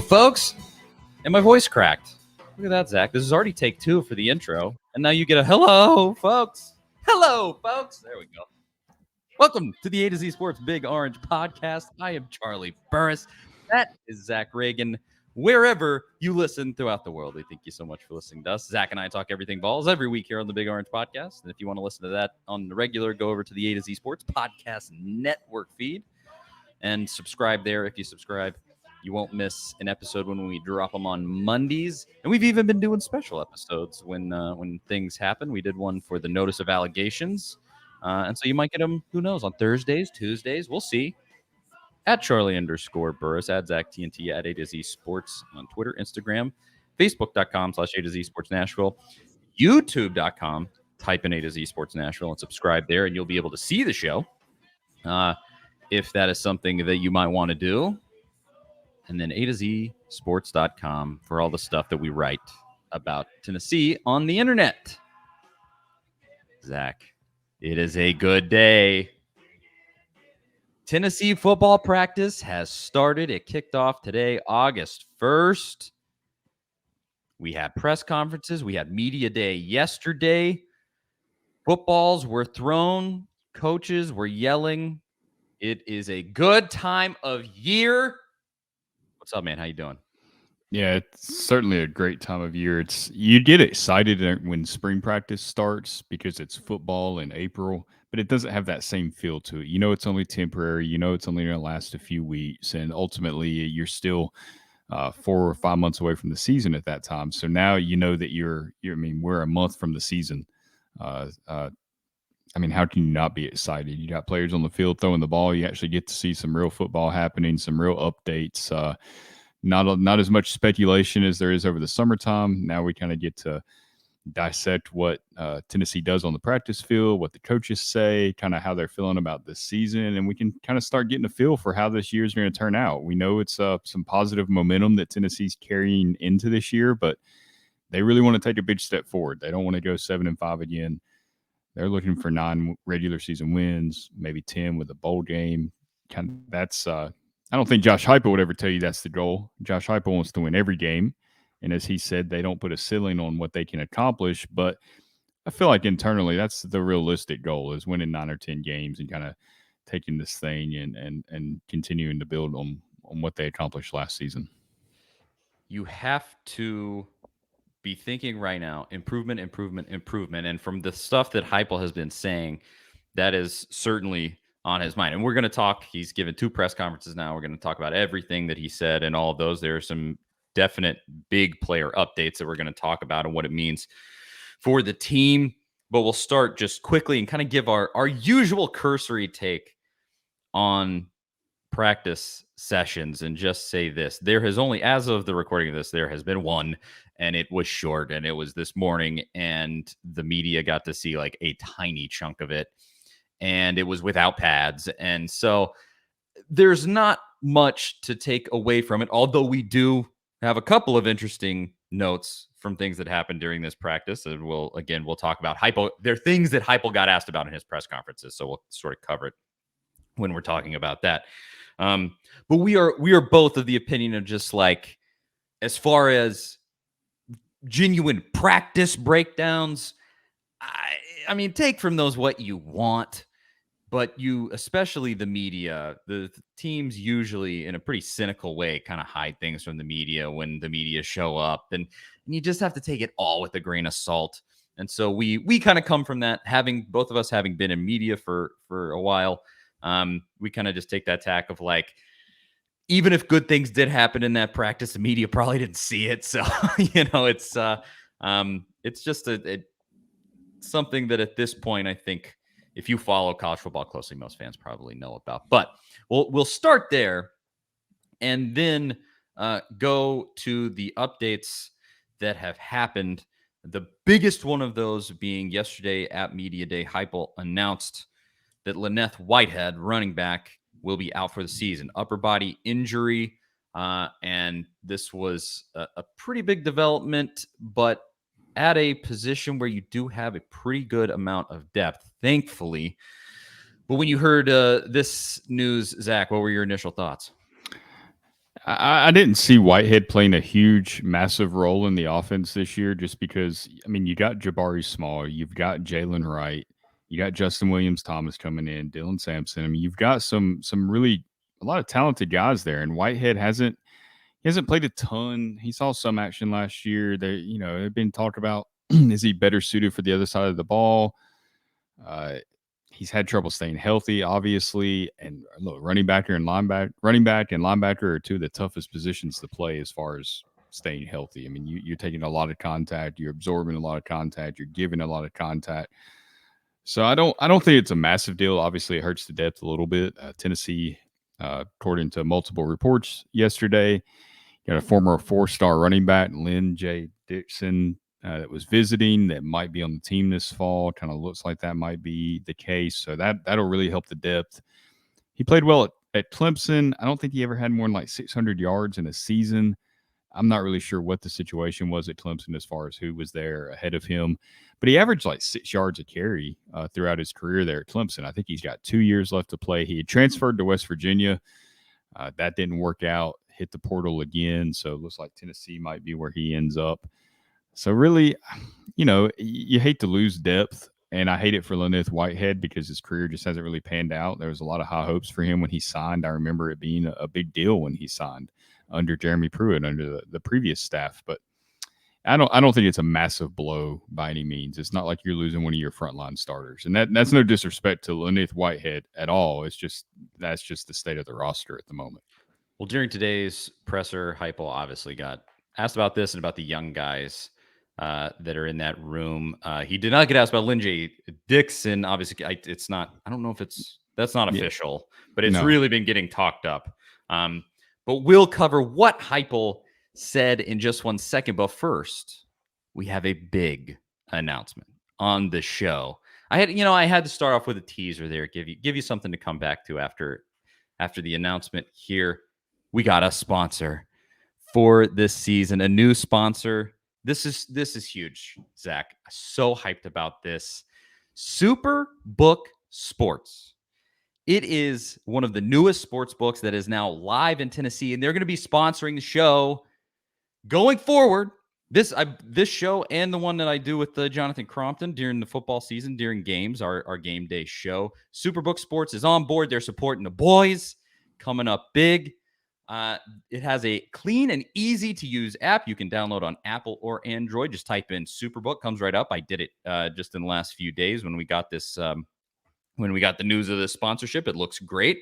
folks. And my voice cracked. Look at that, Zach. This is already take 2 for the intro. And now you get a hello, folks. Hello, folks. There we go. Welcome to the A to Z Sports Big Orange podcast. I am Charlie Burris. That is Zach Ragan. Wherever you listen throughout the world, we thank you so much for listening to us. Zach and I talk everything Vols every week here on the Big Orange podcast. And if you want to listen to that on the regular, go over to the A to Z Sports Podcast Network feed and subscribe there. If you subscribe, you won't miss an episode when we drop them on Mondays. And we've even been doing special episodes when things happen. We did one for the Notice of Allegations. And so you might get them, who knows, on Thursdays, Tuesdays. We'll see. At Charlie_Burris, at Zach TNT, at A to Z Sports on Twitter, Instagram, Facebook.com/A to Z Sports Nashville, YouTube.com. Type in A to Z Sports Nashville and subscribe there, and you'll be able to see the show if that is something that you might want to do. And then A to Z Sports.com for all the stuff that we write about Tennessee on the internet. Zach, it is a good day. Tennessee football practice has started. It kicked off today, August 1st. We had press conferences. We had media day yesterday. Footballs were thrown. Coaches were yelling. It is a good time of year. What's up, man? How you doing? Yeah, it's certainly a great time of year. You get excited when spring practice starts because it's football in April, but it doesn't have that same feel to it. You know, it's only temporary. You know, it's only going to last a few weeks, and ultimately, you're still 4 or 5 months away from the season at that time. So now you know that you're. I mean, we're a month from the season. I mean, how can you not be excited? You got players on the field throwing the ball. You actually get to see some real football happening, some real updates. Not as much speculation as there is over the summertime. Now we kind of get to dissect what Tennessee does on the practice field, what the coaches say, kind of how they're feeling about this season, and we can kind of start getting a feel for how this year is going to turn out. We know it's some positive momentum that Tennessee's carrying into this year, but they really want to take a big step forward. They don't want to go 7-5 again. They're looking for 9 regular season wins, maybe 10 with a bowl game. I don't think Josh Heupel would ever tell you that's the goal. Josh Heupel wants to win every game. And as he said, they don't put a ceiling on what they can accomplish. But I feel like internally, that's the realistic goal, is winning 9 or 10 games and kind of taking this thing and continuing to build on what they accomplished last season. You have to be thinking right now, improvement. And from the stuff that Heupel has been saying, that is certainly on his mind. And we're going to talk. He's given 2 press conferences now. We're going to talk about everything that he said and all of those. There are some definite big player updates that we're going to talk about and what it means for the team. But we'll start just quickly and kind of give our usual cursory take on practice sessions and just say this. There has only, as of the recording of this, there has been one, and it was short, and it was this morning, and the media got to see like a tiny chunk of it. And it was without pads. And so there's not much to take away from it, although we do have a couple of interesting notes from things that happened during this practice. And we'll talk about Heupel. There are things that Heupel got asked about in his press conferences, so we'll sort of cover it when we're talking about that. But we are both of the opinion of just like, as far as genuine practice breakdowns, I mean, take from those what you want. But you, especially the media, the teams usually in a pretty cynical way kind of hide things from the media when the media show up. And you just have to take it all with a grain of salt. And so we kind of come from that, both of us having been in media for a while. We kind of just take that tack of like, even if good things did happen in that practice, the media probably didn't see it. So, it's just something that at this point, I think, if you follow college football closely, most fans probably know about. But we'll start there and then go to the updates that have happened. The biggest one of those being yesterday at Media Day, Heupel announced that Lynette Whitehead, running back, will be out for the season. Upper body injury. And this was a pretty big development, but at a position where you do have a pretty good amount of depth, thankfully. But when you heard this news, Zach, what were your initial thoughts? I didn't see Whitehead playing a huge, massive role in the offense this year, just because I mean you got Jabari Small, you've got Jalen Wright, you got Justin Williams Thomas coming in, Dylan Sampson. I mean you've got some really a lot of talented guys there, and Whitehead hasn't played a ton. He saw some action last year. They had been talked about is he better suited for the other side of the ball? Uh, he's had trouble staying healthy, obviously. And look, running back and linebacker are two of the toughest positions to play as far as staying healthy. I mean, you're taking a lot of contact, you're absorbing a lot of contact, you're giving a lot of contact. So I don't think it's a massive deal. Obviously, it hurts the depth a little bit. Tennessee, according to multiple reports yesterday, got a former four-star running back, Lynn J Dixon, that was visiting that might be on the team this fall. Kind of looks like that might be the case. So that'll really help the depth. He played well at Clemson. I don't think he ever had more than like 600 yards in a season. I'm not really sure what the situation was at Clemson as far as who was there ahead of him, but he averaged like 6 yards a carry throughout his career there at Clemson. I think he's got 2 years left to play. He had transferred to West Virginia. That didn't work out. Hit the portal again, so it looks like Tennessee might be where he ends up. So really, you hate to lose depth, and I hate it for Lynette Whitehead because his career just hasn't really panned out. There was a lot of high hopes for him when he signed. I remember it being a big deal when he signed under Jeremy Pruitt under the previous staff, but I don't think it's a massive blow by any means. It's not like you're losing one of your frontline starters, and that's no disrespect to Lynette Whitehead at all. That's just the state of the roster at the moment. Well, during today's presser, Heupel obviously got asked about this and about the young guys that are in that room. He did not get asked about Lynn J Dixon. Obviously, it's not. I don't know if that's not Yeah. official, but it's No. really been getting talked up. But we'll cover what Heupel said in just 1 second. But first, we have a big announcement on the show. I had to start off with a teaser there, give you something to come back to after the announcement here. We got a sponsor for this season, a new sponsor. This is huge, Zach. So hyped about this. Superbook Sports. It is one of the newest sports books that is now live in Tennessee, and they're going to be sponsoring the show going forward. This show and the one that I do with Jonathan Crompton during the football season, during games, our game day show. Superbook Sports is on board. They're supporting the boys, coming up big. It has a clean and easy to use app you can download on Apple or Android. Just type in Superbook, comes right up. I did it just in the last few days when we got this. When we got the news of this sponsorship, it looks great.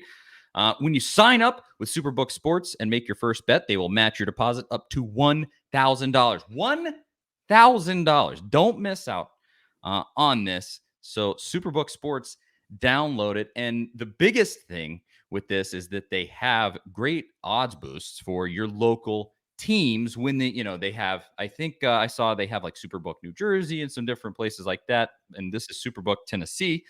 When you sign up with Superbook Sports and make your first bet, they will match your deposit up to $1,000. $1,000. Don't miss out on this. So Superbook Sports, download it. And the biggest thing with this is that they have great odds boosts for your local teams when they have, I think I saw they have like Superbook New Jersey and some different places like that. And this is Superbook Tennessee.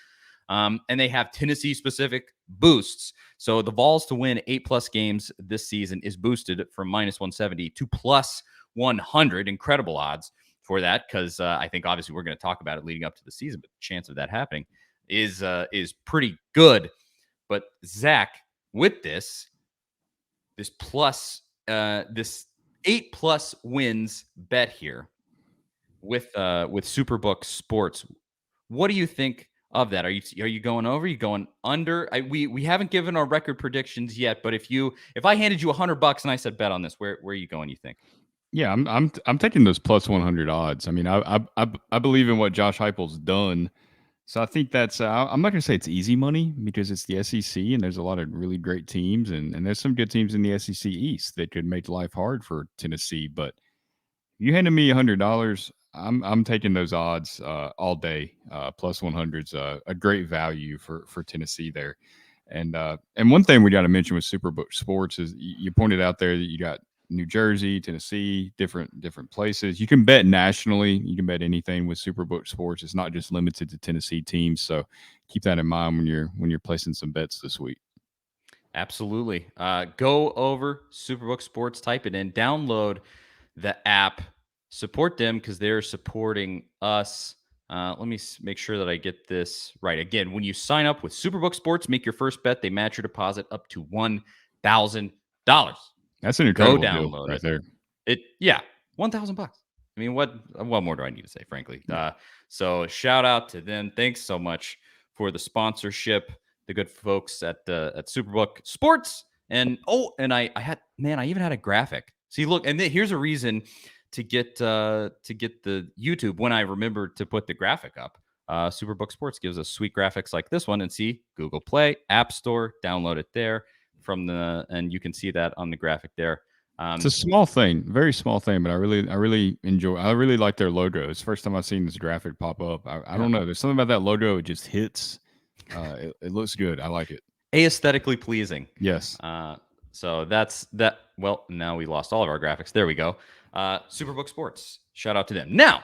And they have Tennessee specific boosts. So the Vols to win 8+ games this season is boosted from -170 to +100. Incredible odds for that, because I think obviously we're going to talk about it leading up to the season, but the chance of that happening is pretty good. But Zach, with this 8+ wins bet here with Superbook Sports, what do you think of that? Are you going over? Are you going under? We haven't given our record predictions yet, but if I handed you $100 and I said bet on this, where are you going? You think? Yeah, I'm taking those +100 odds. I mean, I believe in what Josh Heupel's done, so I think that's. I'm not going to say it's easy money because it's the SEC and there's a lot of really great teams and there's some good teams in the SEC East that could make life hard for Tennessee. But you handed me $100, I'm taking those odds all day. +100's a great value for Tennessee there. And one thing we got to mention with Superbook Sports is you pointed out there that you got New Jersey, Tennessee, different places. You can bet nationally. You can bet anything with Superbook Sports. It's not just limited to Tennessee teams. So keep that in mind when you're placing some bets this week. Absolutely. Go over Superbook Sports, type it in, download the app, support them because they're supporting us. Let me make sure that I get this right. Again, when you sign up with Superbook Sports, make your first bet. They match your deposit up to $1,000. That's an Go incredible deal download right it. there. Yeah, $1,000. I mean, what more do I need to say, frankly? So shout out to them. Thanks so much for the sponsorship, the good folks at Superbook Sports. And I even had a graphic. See, look, and here's a reason to get the YouTube when I remembered to put the graphic up. Superbook Sports gives us sweet graphics like this one, and see Google Play, App Store, download it there and you can see that on the graphic there. It's a small thing, very small thing, but I really enjoy. I really like their logo. It's the first time I've seen this graphic pop up. I don't know. There's something about that logo. It just hits. It looks good. I like it. Aesthetically pleasing. Yes. So that's that. Well, now we lost all of our graphics. There we go. Superbook Sports. Shout out to them. Now,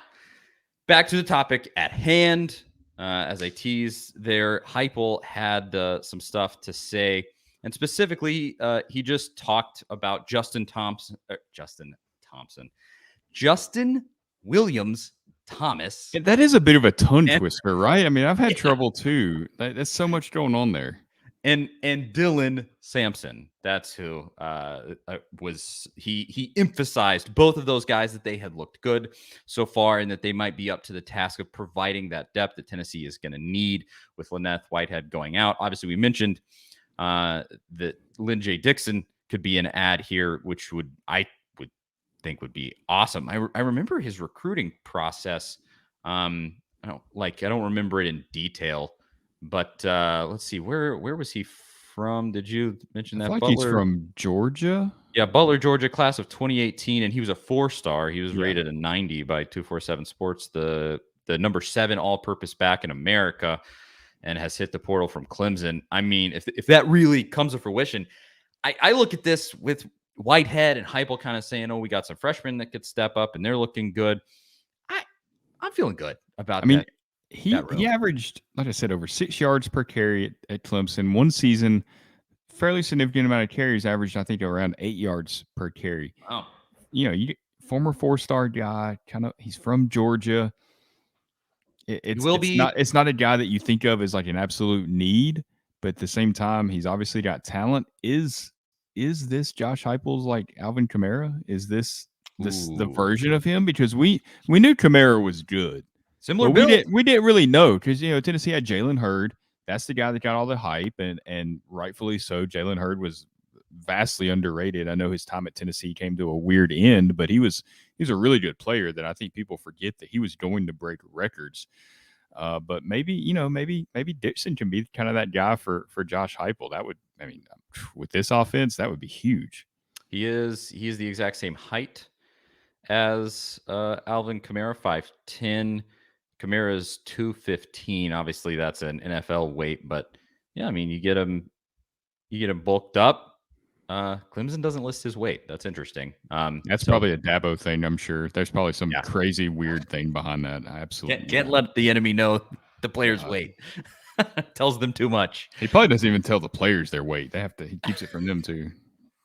back to the topic at hand. As I teased there, Heupel had some stuff to say. And specifically, he just talked about Justin Williams Thomas. That is a bit of a tongue twister, right? I mean, I've had trouble too. There's so much going on there. And Dylan Sampson, that's who was he emphasized both of those guys that they had looked good so far and that they might be up to the task of providing that depth that Tennessee is going to need with Lynette Whitehead going out. Obviously, we mentioned that Lynn J Dixon could be an ad here, which I would think would be awesome. I remember his recruiting process. I don't remember it in detail. But let's see, where was he from? Did you mention that? I think he's from Georgia. Yeah, Butler, Georgia, class of 2018, and he was a 4-star. He was rated a 90 by 247 Sports, the number 7 all-purpose back in America, and has hit the portal from Clemson. I mean, if that really comes to fruition, I look at this with Whitehead and Heupel kind of saying, "Oh, we got some freshmen that could step up, and they're looking good." I'm feeling good about that. He averaged, like I said, over 6 yards per carry at Clemson. One season, fairly significant amount of carries, averaged, I think, around 8 yards per carry. Oh. Former 4-star guy, he's from Georgia. It's not a guy that you think of as like an absolute need, but at the same time, he's obviously got talent. Is this Josh Heupel's like Alvin Kamara? Is this the version of him? Because we knew Kamara was good. Similar build. We didn't really know because Tennessee had Jalen Hurd. That's the guy that got all the hype, and rightfully so. Jalen Hurd was vastly underrated. I know his time at Tennessee came to a weird end, but he was a really good player that I think people forget that he was going to break records. But maybe Dixon can be kind of that guy for Josh Heupel. With this offense, that would be huge. He is the exact same height as Alvin Kamara, 5'10". Kamara's 215. Obviously, that's an NFL weight, but yeah, I mean, you get him bulked up. Clemson doesn't list his weight. That's interesting. That's probably a Dabo thing. I'm sure there's probably some crazy weird thing behind that. I absolutely can't let the enemy know the player's weight. Tells them too much. He probably doesn't even tell the players their weight. He keeps it from them too.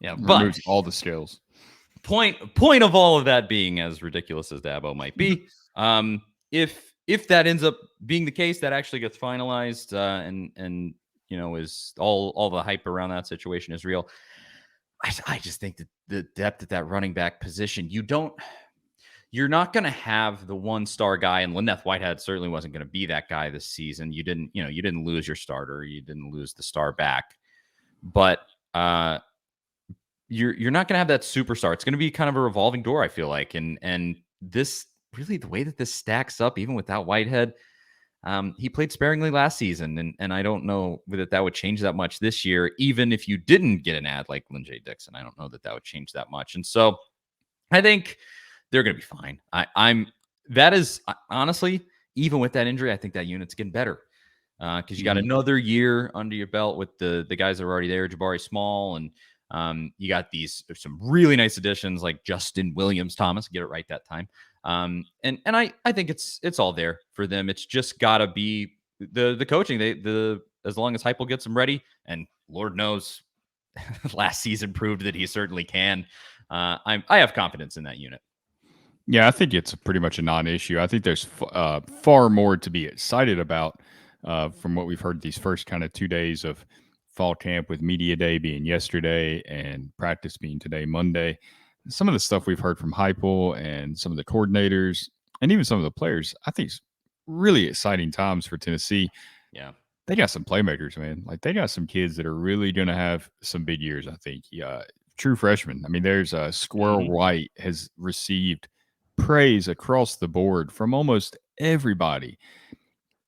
Yeah, removes all the scales. Point of all of that being, as ridiculous as Dabo might be, if that ends up being the case, that actually gets finalized, and is all the hype around that situation is real. I just think that the depth at that running back position, you're not going to have the 1-star guy, and Lynette Whitehead certainly wasn't going to be that guy this season. You didn't lose your starter, you didn't lose the star back, but you're not going to have that superstar. It's going to be kind of a revolving door, I feel like, and this really the way that this stacks up, even without Whitehead. He played sparingly last season, and I don't know that would change that much this year, even if you didn't get an ad like Lynn J Dixon. I don't know that would change that much. And so I think they're going to be fine. That is honestly, even with that injury, I think that unit's getting better because you got another year under your belt with the guys that are already there, Jabari Small, and you got some really nice additions like Justin Williams Thomas, get it right that time. And I think it's all there for them. It's just gotta be the coaching. As long as Heupel gets them ready, and Lord knows, last season proved that he certainly can. I have confidence in that unit. Yeah, I think it's pretty much a non-issue. I think there's far more to be excited about from what we've heard these first kind of 2 days of fall camp with media day being yesterday and practice being today, Monday. Some of the stuff we've heard from Heupel and some of the coordinators and even some of the players, I think it's really exciting times for Tennessee. Yeah. They got some playmakers, man. Like they got some kids that are really going to have some big years, I think. Yeah, true freshmen. I mean, there's Squirrel Mhm. White has received praise across the board from almost everybody.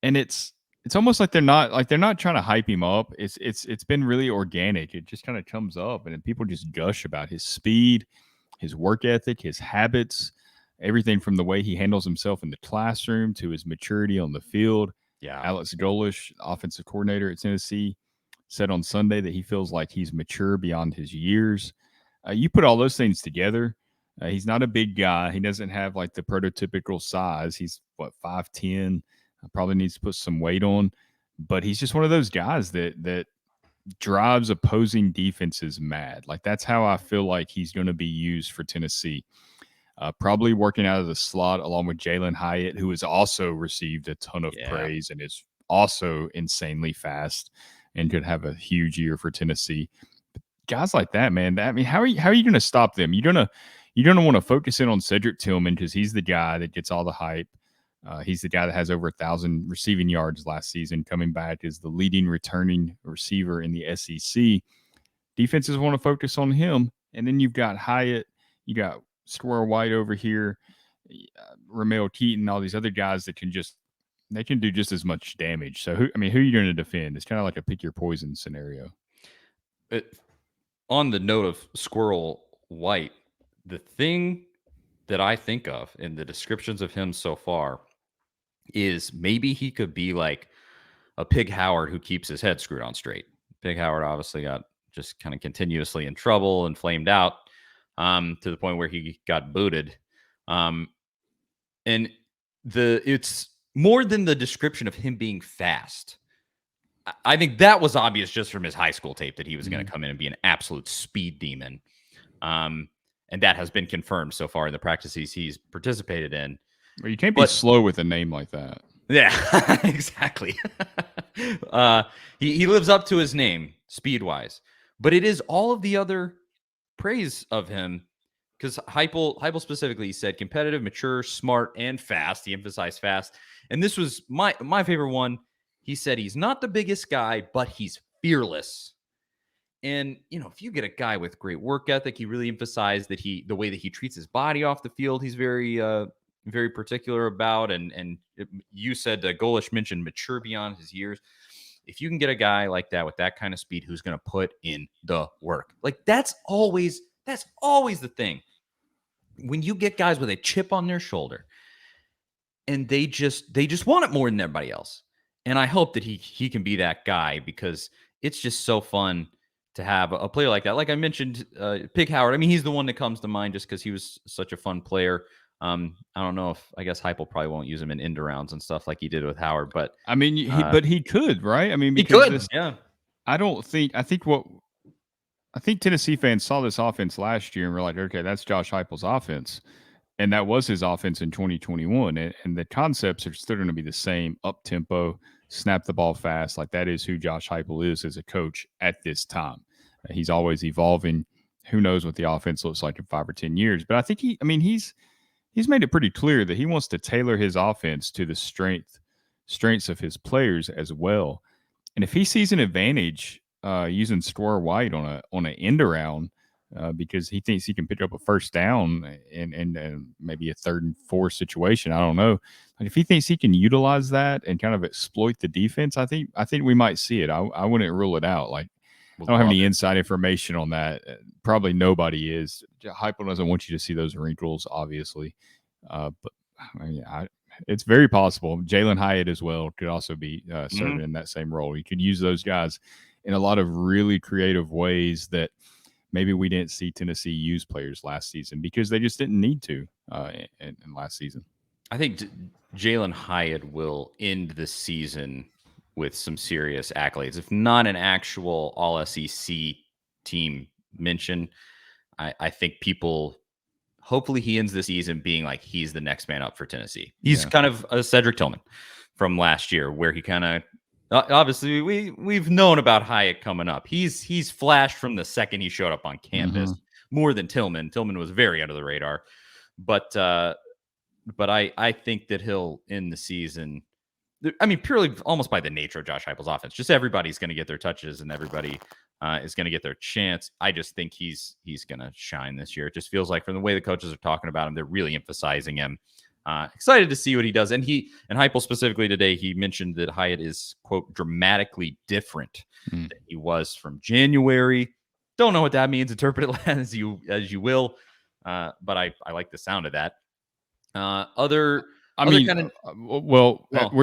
And it's almost like they're not trying to hype him up. It's been really organic. It just kind of comes up and then people just gush about his speed, his work ethic, his habits, everything from the way he handles himself in the classroom to his maturity on the field. Yeah. Alex Golish, offensive coordinator at Tennessee, said on Sunday that he feels like he's mature beyond his years. You put all those things together. He's not a big guy. He doesn't have like the prototypical size. He's what 5'10". Probably needs to put some weight on, but he's just one of those guys that drives opposing defenses mad. Like that's how I feel like he's going to be used for Tennessee. Probably working out of the slot along with Jalen Hyatt, who has also received a ton of Yeah. praise and is also insanely fast and could have a huge year for Tennessee. But guys like that, man. I mean, how are you going to stop them? You're gonna want to focus in on Cedric Tillman because he's the guy that gets all the hype. He's the guy that has over 1,000 receiving yards last season, coming back as the leading returning receiver in the SEC. Defenses want to focus on him, and then you've got Hyatt, you got Squirrel White over here, Ramel Keaton, all these other guys that can do just as much damage. So who are you going to defend? It's kind of like a pick your poison scenario. On the note of Squirrel White, the thing that I think of in the descriptions of him so far is maybe he could be like a Pig Howard who keeps his head screwed on straight. Pig Howard obviously got just kind of continuously in trouble and flamed out to the point where he got booted. And it's more than the description of him being fast. I think that was obvious just from his high school tape that he was going to come in and be an absolute speed demon. And that has been confirmed so far in the practices he's participated in. Well, you can't be slow with a name like that. Yeah, exactly. He lives up to his name speed-wise. But it is all of the other praise of him because Heupel specifically said competitive, mature, smart, and fast. He emphasized fast. And this was my favorite one. He said he's not the biggest guy, but he's fearless. And, if you get a guy with great work ethic, he really emphasized that the way that he treats his body off the field, he's very, very particular about. And you said Golish mentioned mature beyond his years. If you can get a guy like that with that kind of speed, who's going to put in the work, like that's always the thing. When you get guys with a chip on their shoulder and they just want it more than everybody else. And I hope that he can be that guy because it's just so fun to have a player like that. Like I mentioned, Pig Howard. I mean, he's the one that comes to mind just because he was such a fun player. I don't know if I guess Heupel probably won't use him in end arounds and stuff like he did with Howard, but I mean, he could, right? I mean, he because could. Yeah. I think Tennessee fans saw this offense last year and were like, okay, that's Josh Heupel's offense. And that was his offense in 2021. And the concepts are still going to be the same: up tempo, snap the ball fast. Like that is who Josh Heupel is as a coach at this time. He's always evolving. Who knows what the offense looks like in 5 or 10 years? But I think he's made it pretty clear that he wants to tailor his offense to the strengths of his players as well. And if he sees an advantage using Squirrel White on an end around, because he thinks he can pick up a first down and maybe a 3rd and 4 situation. I don't know. But if he thinks he can utilize that and kind of exploit the defense, I think we might see it. I wouldn't rule it out. Like I don't have any inside information on that. Probably nobody is. Heupel doesn't want you to see those wrinkles, obviously. But I mean, it's very possible. Jalen Hyatt as well could also be serving in that same role. You could use those guys in a lot of really creative ways that maybe we didn't see Tennessee use players last season because they just didn't need to in last season. I think Jalen Hyatt will end the season with some serious accolades, if not an actual All SEC team mention. I think hopefully he ends the season being like he's the next man up for Tennessee. He's kind of a Cedric Tillman from last year, where he kind of Obviously, we've known about Hyatt coming up. He's flashed from the second he showed up on campus more than Tillman. Tillman was very under the radar, but I think that he'll end the season. I mean, purely almost by the nature of Josh Heupel's offense. Just everybody's going to get their touches and everybody is going to get their chance. I just think he's going to shine this year. It just feels like from the way the coaches are talking about him, they're really emphasizing him. Excited to see what he does. And Heupel specifically today, he mentioned that Hyatt is, quote, dramatically different than he was from January. Don't know what that means. Interpret it as you will. But I like the sound of that. We're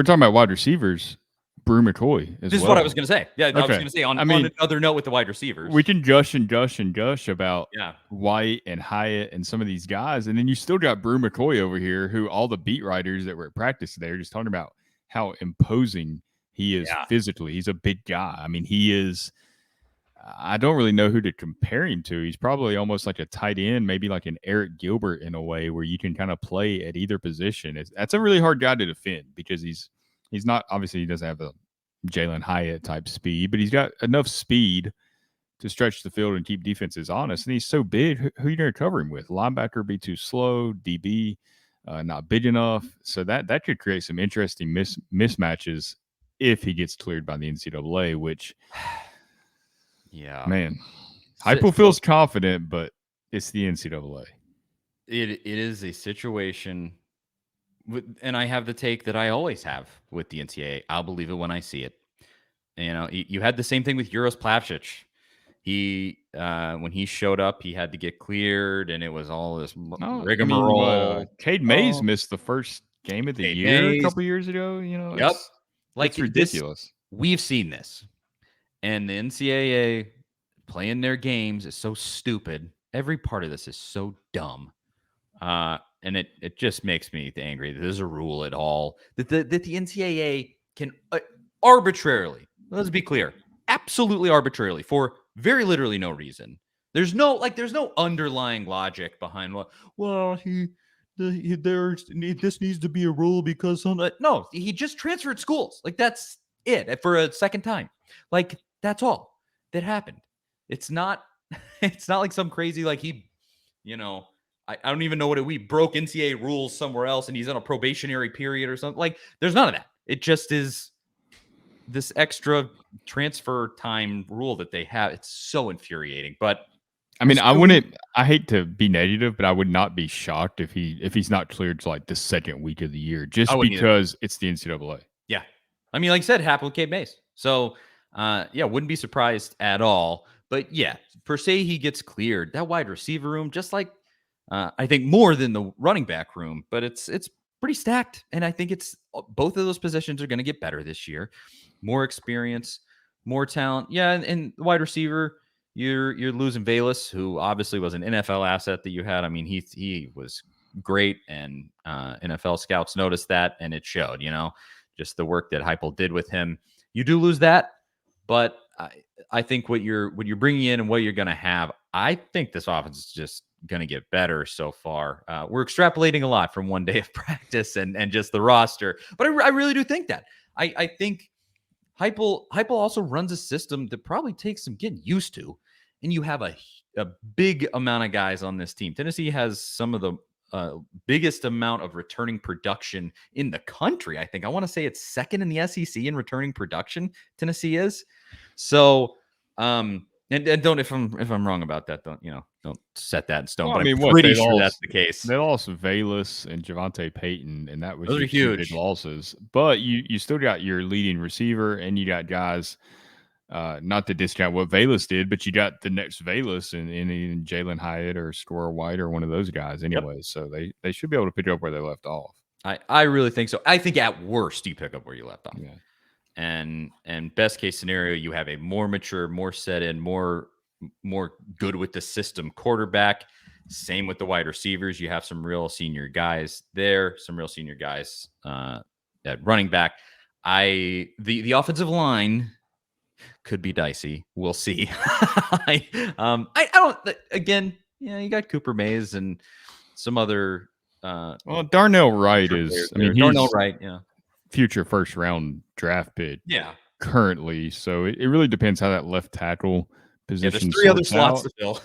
talking about wide receivers. Brew McCoy This is what I was going to say. Yeah, okay. I was going to say on another note with the wide receivers. We can gush about White and Hyatt and some of these guys, and then you still got Brew McCoy over here, who all the beat writers that were at practice today are just talking about how imposing he is physically. He's a big guy. I mean, he is. I don't really know who to compare him to. He's probably almost like a tight end, maybe like an Eric Gilbert in a way, where you can kind of play at either position. That's a really hard guy to defend because he's not, obviously he doesn't have a Jalen Hyatt type speed, but he's got enough speed to stretch the field and keep defenses honest. And he's so big, who are you going to cover him with? Linebacker be too slow, DB not big enough. So that could create some interesting mismatches if he gets cleared by the NCAA, which – yeah, man, Heupel feels confident, but it's the NCAA. It is a situation, and I have the take that I always have with the NCAA. I'll believe it when I see it. You know, you had the same thing with Uros Plavšić. He when he showed up, he had to get cleared, and it was all this rigmarole. Cade Mays missed the first game of the year a couple years ago. You know, it's ridiculous. We've seen this. And the NCAA playing their games is so stupid. Every part of this is so dumb. And it just makes me angry that there's a rule at all. That the NCAA can arbitrarily, let's be clear, absolutely arbitrarily, for very literally no reason. There's no underlying logic behind this needs to be a rule because no, he just transferred schools. Like, that's it for a second time. Like, that's all that happened. It's not like some crazy, like he, I don't even know what we broke NCAA rules somewhere else and he's on a probationary period or something. Like, there's none of that. It just is this extra transfer time rule that they have. It's so infuriating. But I mean, I hate to be negative, but I would not be shocked if he's not cleared to like the second week of the year, just because it's the NCAA. Yeah. I mean, like I said, happened with Cade Mays. So wouldn't be surprised at all. But yeah, per se, he gets cleared. That wide receiver room, just like I think more than the running back room, but it's pretty stacked. And I think it's both of those positions are going to get better this year. More experience, more talent. Yeah, and wide receiver, you're losing Velas, who obviously was an NFL asset that you had. I mean, he was great, and NFL scouts noticed that, and it showed. Just the work that Heupel did with him. You do lose that, but I think what you're bringing in and what you're going to have, I think this offense is just going to get better so far. We're extrapolating a lot from one day of practice and just the roster, but I really do think that. I think Heupel also runs a system that probably takes some getting used to, and you have a big amount of guys on this team. Tennessee has some of the biggest amount of returning production in the country. I think I want to say it's second in the SEC in returning production. Tennessee is. So, and don't, if I'm wrong about that, don't set that in stone. Well, but I'm pretty sure that's the case. They lost Velas and Javonte Payton, and that was those are huge big losses. But you still got your leading receiver, and you got guys. Not to discount what Velas did, but you got the next Velas in Jalen Hyatt or Score White or one of those guys anyway. Yep. So they should be able to pick up where they left off. I really think so. I think at worst you pick up where you left off. Yeah. And best case scenario, you have a more mature, more set in, more good with the system quarterback. Same with the wide receivers. You have some real senior guys there, some real senior guys at running back. The offensive line could be dicey. We'll see. I don't. Again, you got Cooper Mays and some other. Darnell Wright is. Darnell Wright, future first round draft pick. Yeah, currently. So it really depends how that left tackle Yeah, there's position 3 other sorts slots out. to fill.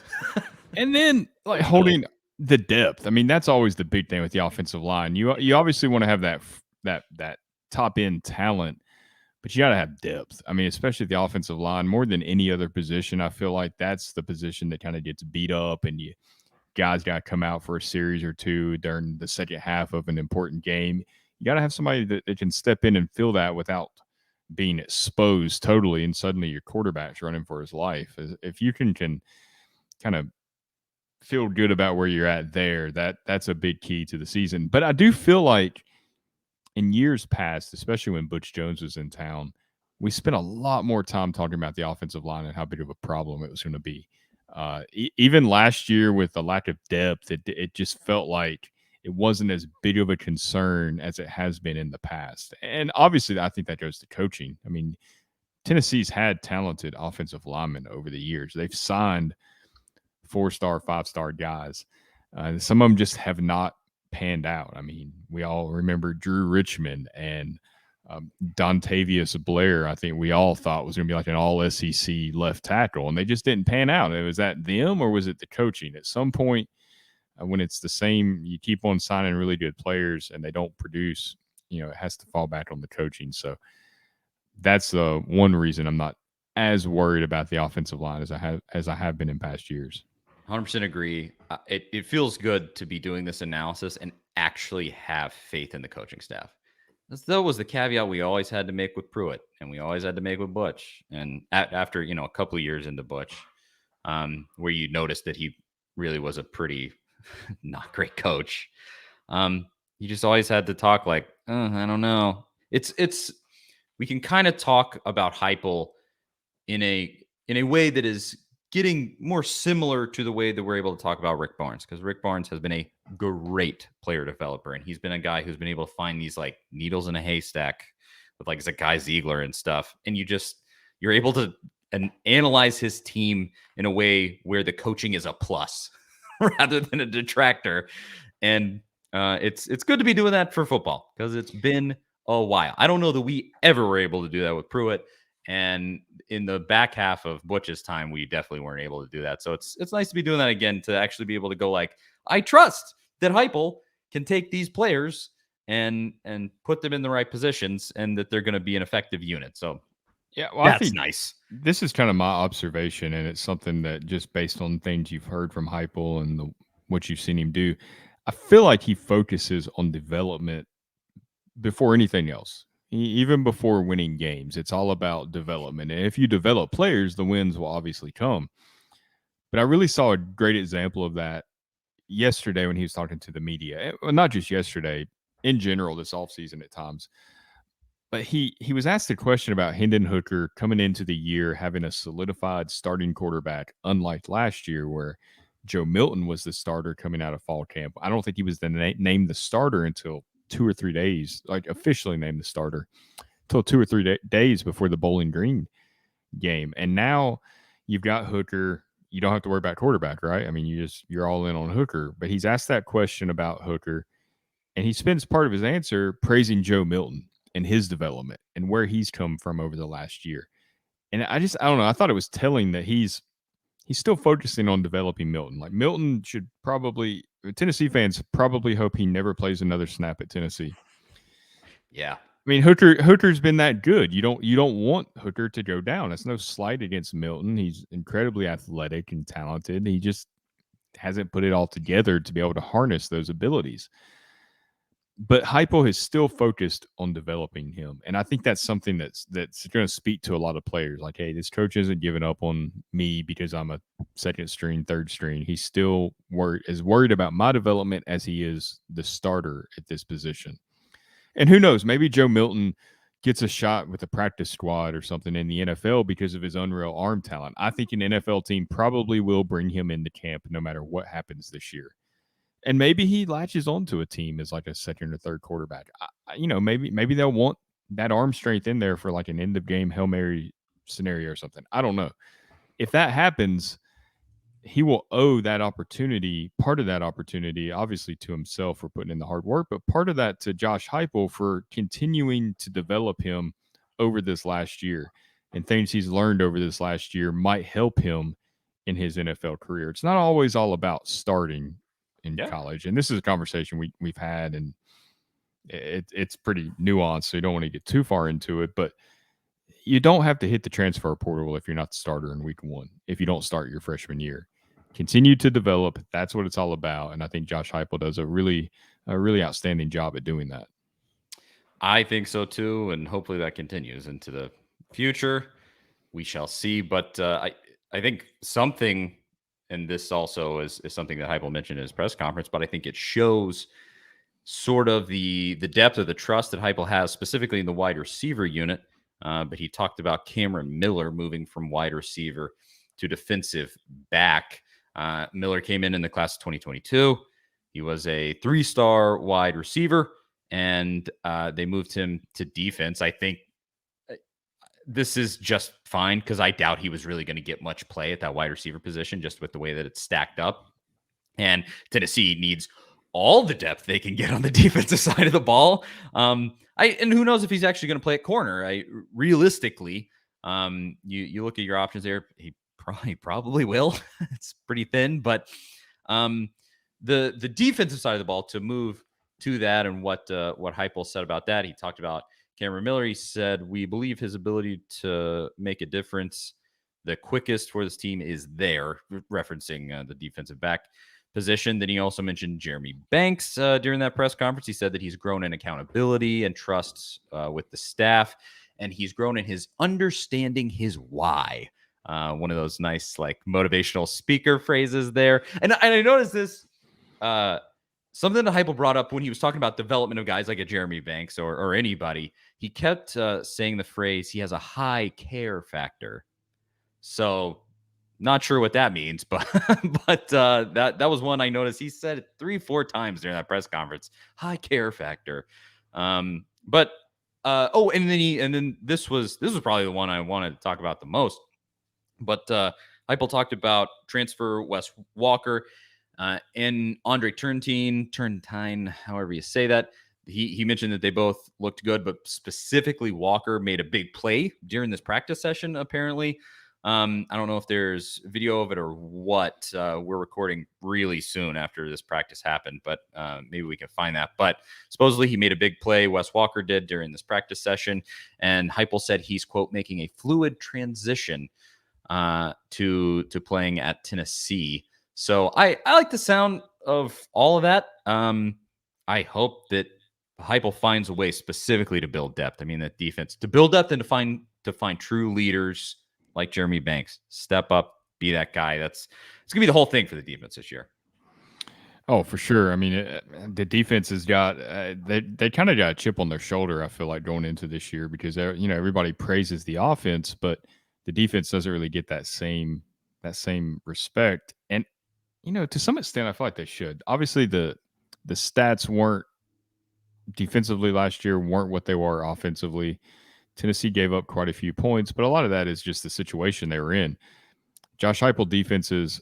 And then like holding the depth. I mean, that's always the big thing with the offensive line. You obviously want to have that top end talent, but you got to have depth. I mean, especially the offensive line more than any other position. I feel like that's the position that kind of gets beat up, and you guys got to come out for a series or two during the second half of an important game. You got to have somebody that can step in and fill that without being exposed totally, and suddenly your quarterback's running for his life. If you can kind of feel good about where you're at there, that's a big key to the season. But I do feel like in years past, especially when Butch Jones was in town, we spent a lot more time talking about the offensive line and how big of a problem it was going to be. Even last year, with the lack of depth, it just felt like it wasn't as big of a concern as it has been in the past. And obviously, I think that goes to coaching. I mean, Tennessee's had talented offensive linemen over the years. They've signed 4-star, 5-star guys. Some of them just have not panned out. I mean, we all remember Drew Richmond and Dontavius Blair. I think we all thought was going to be like an all SEC left tackle, and they just didn't pan out. Was that them or was it the coaching? At some point, when it's the same, you keep on signing really good players and they don't produce, it has to fall back on the coaching. So that's the one reason I'm not as worried about the offensive line as I have been in past years. 100% agree. It feels good to be doing this analysis and actually have faith in the coaching staff. That was the caveat we always had to make with Pruitt, and we always had to make with Butch. And after a couple of years into Butch, where you noticed that he really was a pretty not great coach, you just always had to talk like, I don't know. It's we can kind of talk about Heupel in a way that is getting more similar to the way that we're able to talk about Rick Barnes, because Rick Barnes has been a great player developer, and he's been a guy who's been able to find these like needles in a haystack with like Zakai Ziegler and stuff, and you're able to analyze his team in a way where the coaching is a plus rather than a detractor, and it's good to be doing that for football because it's been a while. I don't know that we ever were able to do that with Pruitt. And in the back half of Butch's time, we definitely weren't able to do that. So it's nice to be doing that again, to actually be able to go like, I trust that Heupel can take these players and put them in the right positions and that they're going to be an effective unit. So yeah, well, that's I think nice. This is kind of my observation, and it's something that just based on things you've heard from Heupel and what you've seen him do, I feel like he focuses on development before anything else. Even before winning games, it's all about development. And if you develop players, the wins will obviously come. But I really saw a great example of that yesterday when he was talking to the media. Well, not just yesterday, in general, this offseason at times. But he was asked a question about Hendon Hooker coming into the year having a solidified starting quarterback, unlike last year where Joe Milton was the starter coming out of fall camp. I don't think he was named the starter until 2 or 3 days, like officially named the starter, until 2 or 3 days before the Bowling Green game. And now you've got Hooker. You don't have to worry about quarterback, right? I mean, you're all in on Hooker. But he's asked that question about Hooker, and he spends part of his answer praising Joe Milton and his development and where he's come from over the last year. And I don't know. I thought it was telling that he's still focusing on developing Milton. Like Milton should probably, Tennessee fans probably hope he never plays another snap at Tennessee. Yeah. I mean, Hooker's been that good. You don't want Hooker to go down. That's no slight against Milton. He's incredibly athletic and talented. He just hasn't put it all together to be able to harness those abilities. But Heupel has still focused on developing him, and I think that's something that's going to speak to a lot of players. Like, hey, this coach isn't giving up on me because I'm a second string, third string. He's still worried about my development as he is the starter at this position. And who knows? Maybe Joe Milton gets a shot with a practice squad or something in the NFL because of his unreal arm talent. I think an NFL team probably will bring him into camp no matter what happens this year. And maybe he latches onto a team as like a second or third quarterback. Maybe they'll want that arm strength in there for like an end of game Hail Mary scenario or something. I don't know. If that happens, he will owe that opportunity, part of that opportunity, obviously to himself for putting in the hard work, but part of that to Josh Heupel for continuing to develop him over this last year and things he's learned over this last year might help him in his NFL career. It's not always all about starting in Yeah. college. And this is a conversation we've had, and it's pretty nuanced, so you don't want to get too far into it. But you don't have to hit the transfer portal if you're not the starter in week one, if you don't start your freshman year. Continue to develop. That's what it's all about. And I think Josh Heupel does a really outstanding job at doing that. I think so too, and hopefully that continues into the future. We shall see. But I think something, and this also is something that Heupel mentioned in his press conference, but I think it shows sort of the depth of the trust that Heupel has, specifically in the wide receiver unit. But he talked about Cameron Miller moving from wide receiver to defensive back. Miller came in the class of 2022. He was a 3-star wide receiver, and they moved him to defense. I think this is just fine because I doubt he was really going to get much play at that wide receiver position just with the way that it's stacked up. And Tennessee needs all the depth they can get on the defensive side of the ball. And who knows if he's actually going to play at corner. Realistically, you look at your options there. He probably will. It's pretty thin, but the defensive side of the ball to move to that, and what Heupel said about that. He talked about Cameron Miller. He said, "We believe his ability to make a difference the quickest for this team is there," referencing the defensive back position. Then he also mentioned Jeremy Banks during that press conference. He said that he's grown in accountability and trusts with the staff, and he's grown in his understanding his why. One of those nice, like, motivational speaker phrases there. And I noticed this, something that Heupel brought up when he was talking about development of guys like a Jeremy Banks or anybody. He kept saying the phrase, he has a high care factor. So not sure what that means, but that was one I noticed. He said it 3-4 times during that press conference. High care factor. And then this was probably the one I wanted to talk about the most. But Heupel talked about transfer Wes Walker and Andre Turntine, however you say that. He mentioned that they both looked good, but specifically Walker made a big play during this practice session, apparently. I don't know if there's video of it or what. We're recording really soon after this practice happened, but maybe we can find that. But supposedly he made a big play. Wes Walker did during this practice session. And Heupel said he's, quote, making a fluid transition to playing at Tennessee. So I like the sound of all of that. I hope that Heupel finds a way specifically to build depth. I mean, that defense, to build depth and to find true leaders like Jeremy Banks. Step up, be that guy. It's going to be the whole thing for the defense this year. Oh, for sure. I mean, the defense has got they kind of got a chip on their shoulder, I feel like, going into this year, because everybody praises the offense, but the defense doesn't really get that same respect. And to some extent, I feel like they should. Obviously, the stats weren't defensively last year weren't what they were offensively. Tennessee gave up quite a few points, but a lot of that is just the situation they were in. Josh Heupel defenses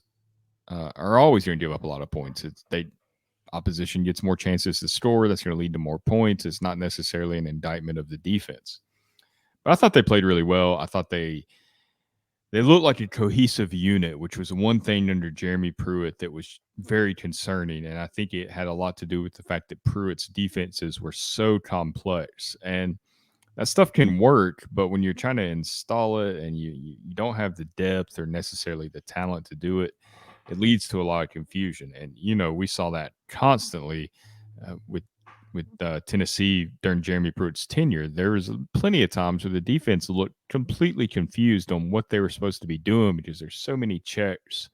are always going to give up a lot of points. Opposition gets more chances to score. That's going to lead to more points. It's not necessarily an indictment of the defense. But I thought they played really well. I thought they looked like a cohesive unit, which was one thing under Jeremy Pruitt that was very concerning. And I think it had a lot to do with the fact that Pruitt's defenses were so complex. And that stuff can work, but when you're trying to install it and you don't have the depth or necessarily the talent to do it, it leads to a lot of confusion. And, we saw that constantly with Tennessee during Jeremy Pruitt's tenure. There was plenty of times where the defense looked completely confused on what they were supposed to be doing because there's so many checks.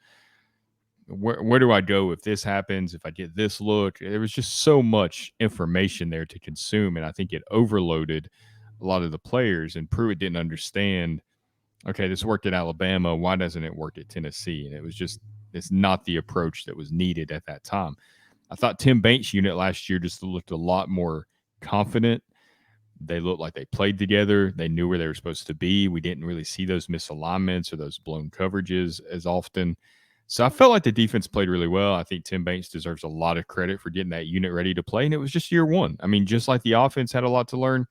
Where do I go if this happens, if I get this look? There was just so much information there to consume, and I think it overloaded a lot of the players, and Pruitt didn't understand, okay, this worked at Alabama, why doesn't it work at Tennessee? And it's not the approach that was needed at that time. I thought Tim Banks' unit last year just looked a lot more confident. They looked like they played together. They knew where they were supposed to be. We didn't really see those misalignments or those blown coverages as often. So I felt like the defense played really well. I think Tim Banks deserves a lot of credit for getting that unit ready to play, and it was just year one. I mean, just like the offense had a lot to learn,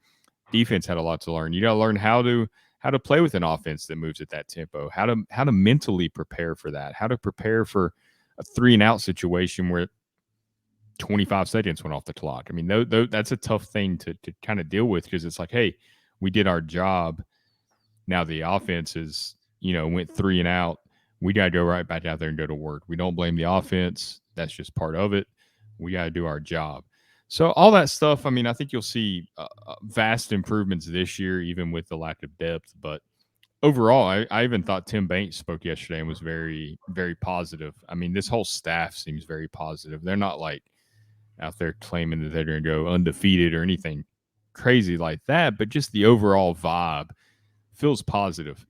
defense had a lot to learn. You got to learn how to play with an offense that moves at that tempo, how to mentally prepare for that, how to prepare for a 3-and-out situation where 25 seconds went off the clock. I mean, that's a tough thing to kind of deal with, because it's like, hey, we did our job. Now the offense is, went 3-and-out. We got to go right back out there and go to work. We don't blame the offense. That's just part of it. We got to do our job. So all that stuff, I mean, I think you'll see vast improvements this year, even with the lack of depth. But overall, I even thought Tim Banks spoke yesterday and was very, very positive. I mean, this whole staff seems very positive. They're not like out there claiming that they're going to go undefeated or anything crazy like that, but just the overall vibe feels positive.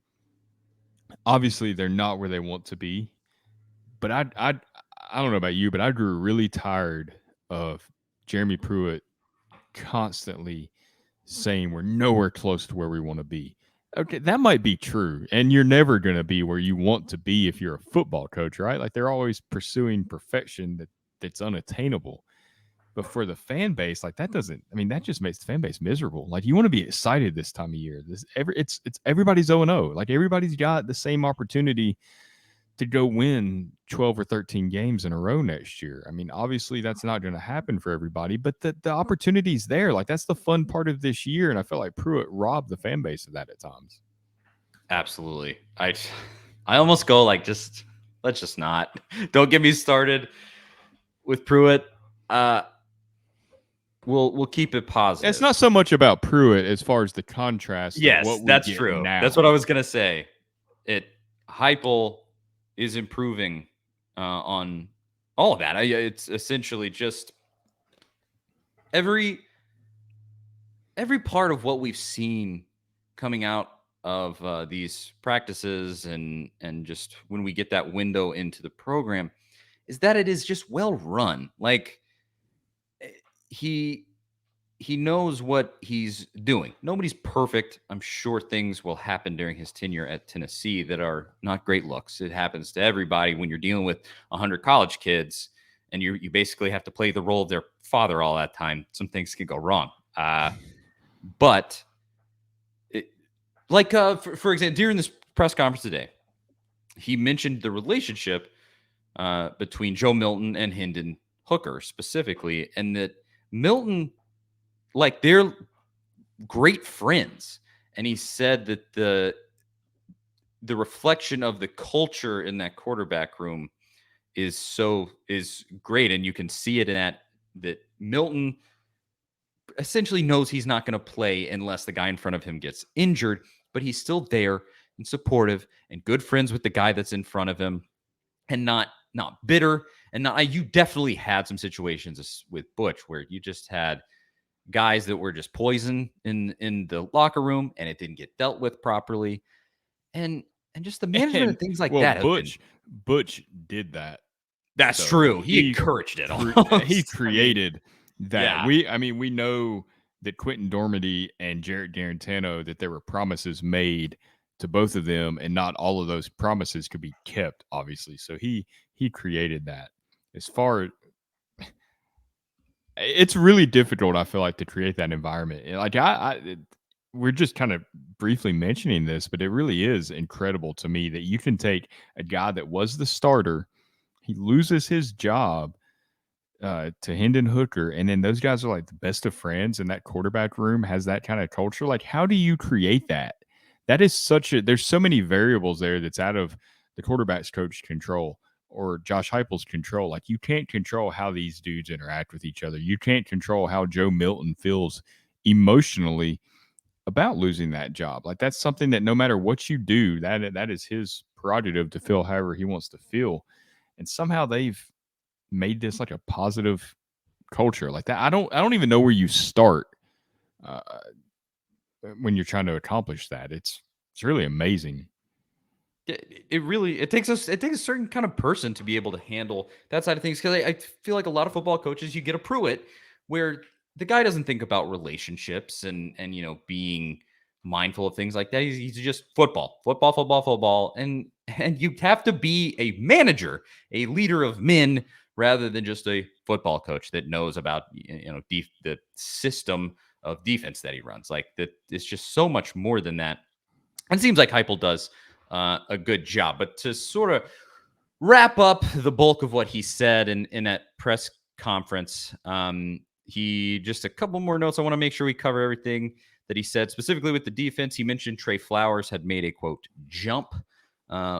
Obviously, they're not where they want to be, but I don't know about you, but I grew really tired of Jeremy Pruitt constantly saying we're nowhere close to where we want to be. Okay, that might be true, and you're never going to be where you want to be if you're a football coach, right? Like, they're always pursuing perfection that's unattainable. But for the fan base, like, that doesn't. I mean, that just makes the fan base miserable. Like, you want to be excited this time of year. It's everybody's 0-0. Like, everybody's got the same opportunity to go win 12 or 13 games in a row next year. I mean, obviously that's not going to happen for everybody, but the opportunity's there. Like, that's the fun part of this year, and I feel like Pruitt robbed the fan base of that at times. Absolutely. I almost go like, let's just not. Don't get me started with Pruitt. We'll keep it positive. It's not so much about Pruitt as far as the contrast. Yes, of what that's true. Now. That's what I was gonna say. Heupel is improving on all of that. It's essentially just every part of what we've seen coming out of these practices and just when we get that window into the program is that it is just well run. Like, he knows what he's doing. Nobody's perfect. I'm sure things will happen during his tenure at Tennessee that are not great looks. It happens to everybody when you're dealing with 100 college kids and you basically have to play the role of their father all that time. Some things can go wrong. But for example, during this press conference today, he mentioned the relationship between Joe Milton and Hendon Hooker specifically, and that Milton, like, they're great friends. And he said that the reflection of the culture in that quarterback room is great. And you can see it in that Milton essentially knows he's not going to play unless the guy in front of him gets injured, but he's still there and supportive and good friends with the guy that's in front of him, and not bitter. And you definitely had some situations with Butch where you just had guys that were just poison in the locker room and it didn't get dealt with properly. And just the management and things like that. Butch did that. That's true. He encouraged it. He created that. Yeah. We know that Quentin Dormady and Jarrett Garantano, that there were promises made to both of them, and not all of those promises could be kept, obviously. So he created that. As far, it's really difficult, I feel like, to create that environment. Like, we're just kind of briefly mentioning this, but it really is incredible to me that you can take a guy that was the starter, he loses his job to Hendon Hooker, and then those guys are like the best of friends, and that quarterback room has that kind of culture. Like, how do you create that? That is there's so many variables there that's out of the quarterback's coach control or Josh Heupel's control. Like, you can't control how these dudes interact with each other. You can't control how Joe Milton feels emotionally about losing that job. Like, that's something that no matter what you do, that is his prerogative to feel however he wants to feel. And somehow they've made this like a positive culture like that. I don't even know where you start when you're trying to accomplish that. It's really amazing. It takes a certain kind of person to be able to handle that side of things. Because I feel like a lot of football coaches, you get a Pruitt where the guy doesn't think about relationships and being mindful of things like that. He's just football, and you have to be a manager, a leader of men, rather than just a football coach that knows about the system of defense that he runs. Like that, it's just so much more than that. It seems like Heupel does a good job. But to sort of wrap up the bulk of what he said in that press conference, he just a couple more notes. I want to make sure we cover everything that he said, specifically with the defense. He mentioned Trey Flowers had made a quote jump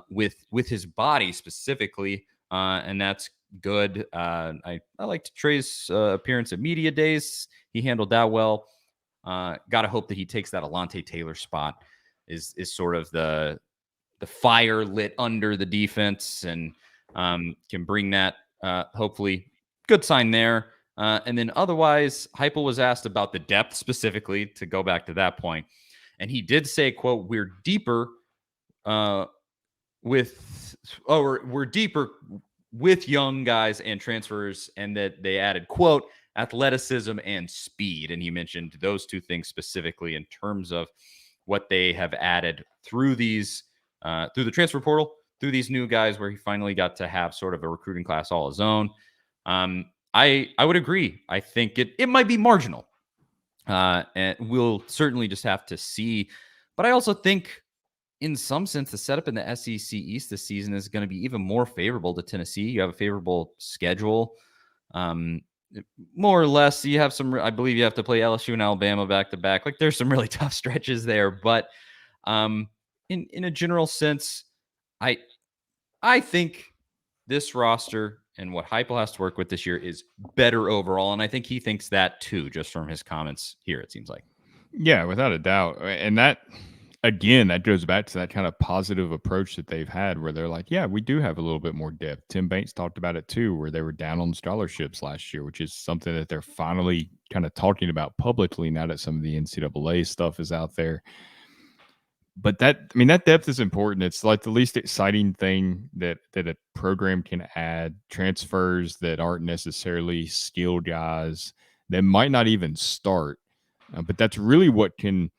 with his body specifically, and that's good. I liked Trey's appearance at media days. He handled that well. Got to hope that he takes that Alontae Taylor spot. Is sort of the fire lit under the defense and can bring that hopefully good sign there. And then otherwise, Heupel was asked about the depth specifically to go back to that point. And he did say, quote, we're deeper we're deeper with young guys and transfers, and that they added, quote, athleticism and speed. And he mentioned those two things specifically in terms of what they have added through these through the transfer portal, through these new guys, where he finally got to have sort of a recruiting class all his own. I would agree. I think it might be marginal, and we'll certainly just have to see. But I also think, in some sense, the setup in the SEC East this season is going to be even more favorable to Tennessee. You have a favorable schedule. More or less, you have some. I believe you have to play LSU and Alabama back to back. Like there's some really tough stretches there, but in a general sense, I think this roster and what Heupel has to work with this year is better overall, and I think he thinks that too, just from his comments here. It seems like, yeah, without a doubt, and that. Again, that goes back to that kind of positive approach that they've had where they're like, yeah, we do have a little bit more depth. Tim Banks talked about it too, where they were down on scholarships last year, which is something that they're finally kind of talking about publicly now that some of the NCAA stuff is out there. But that depth is important. It's like the least exciting thing that a program can add. Transfers that aren't necessarily skilled guys that might not even start. But that's really what can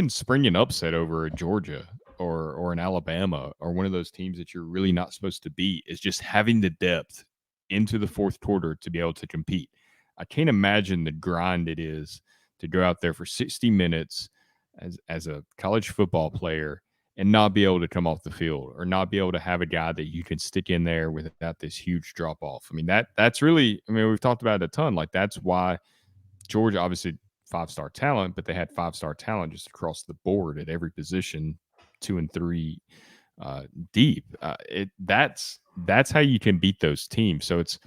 spring an upset over a Georgia or an Alabama or one of those teams that you're really not supposed to beat, is just having the depth into the fourth quarter to be able to compete. I can't imagine the grind it is to go out there for 60 minutes as a college football player and not be able to come off the field or not be able to have a guy that you can stick in there without this huge drop off. I mean, that's really, we've talked about it a ton. Like that's why Georgia, obviously, 5-star talent, but they had 5-star talent just across the board at every position, 2 and 3 deep. That's how you can beat those teams. So it's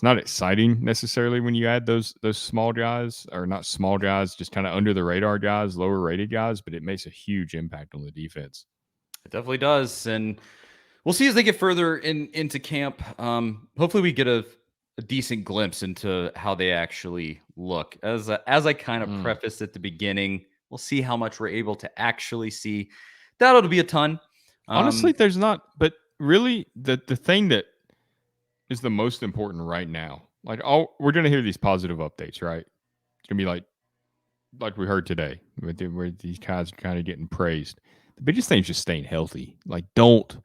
not exciting necessarily when you add those small guys, or not small guys, just kind of under the radar guys, lower rated guys, but it makes a huge impact on the defense. It definitely does, and we'll see as they get further into camp. Hopefully, we get a decent glimpse into how they actually look. As I kind of prefaced at the beginning, we'll see how much we're able to actually see. That'll be a ton. Honestly, there's not, but really the thing that is the most important right now, like we're going to hear these positive updates, right? It's going to be like we heard today, where these guys are kind of getting praised. The biggest thing is just staying healthy. Like don't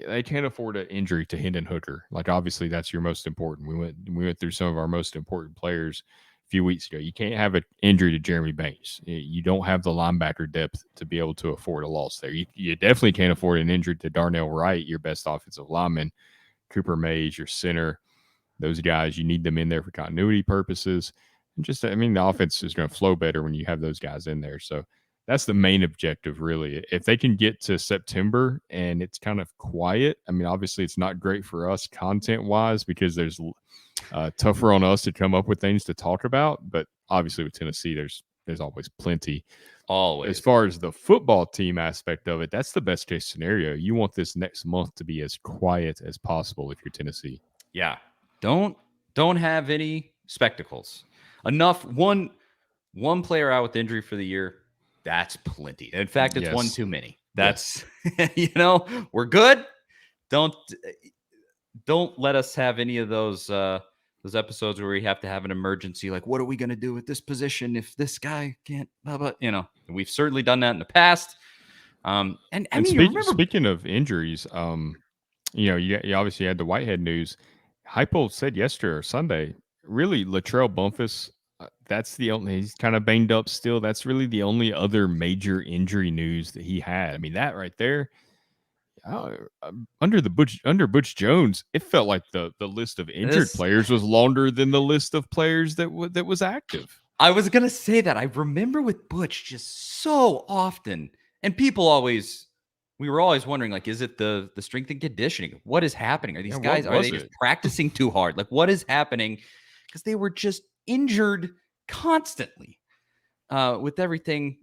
they can't afford an injury to Hendon Hooker. Like obviously that's your most important. We went through some of our most important players a few weeks ago. You can't have an injury to Jeremy Banks. You don't have the linebacker depth to be able to afford a loss there. You definitely can't afford an injury to Darnell Wright, your best offensive lineman. Cooper Mays, your center. Those guys, you need them in there for continuity purposes. And just, the offense is going to flow better when you have those guys in there. So that's the main objective, really. If they can get to September and it's kind of quiet, obviously it's not great for us content-wise because there's tougher on us to come up with things to talk about. But obviously with Tennessee, there's always plenty. Always. As far as the football team aspect of it, that's the best case scenario. You want this next month to be as quiet as possible if you're Tennessee. Yeah. Don't have any spectacles. Enough. One player out with injury for the year. That's plenty. In fact, it's one too many. That's, we're good. Don't let us have any of those episodes where we have to have an emergency. Like, what are we going to do with this position if this guy can't, we've certainly done that in the past. Speaking of injuries, you obviously had the Whitehead news. Heupel said yesterday or Sunday, really, Latrell Bumpus, that's the only. He's kind of banged up still. That's really the only other major injury news that he had. I mean, that right there. Uh, under Butch Jones, it felt like the list of injured This players was longer than the list of players that was active. I was gonna say that. I remember with Butch just so often, and people always we were always wondering, like, is it the strength and conditioning? What is happening? Are Yeah, these what guys are was they just it? practicing too hard? Like, what is happening? Because they were just injured constantly with everything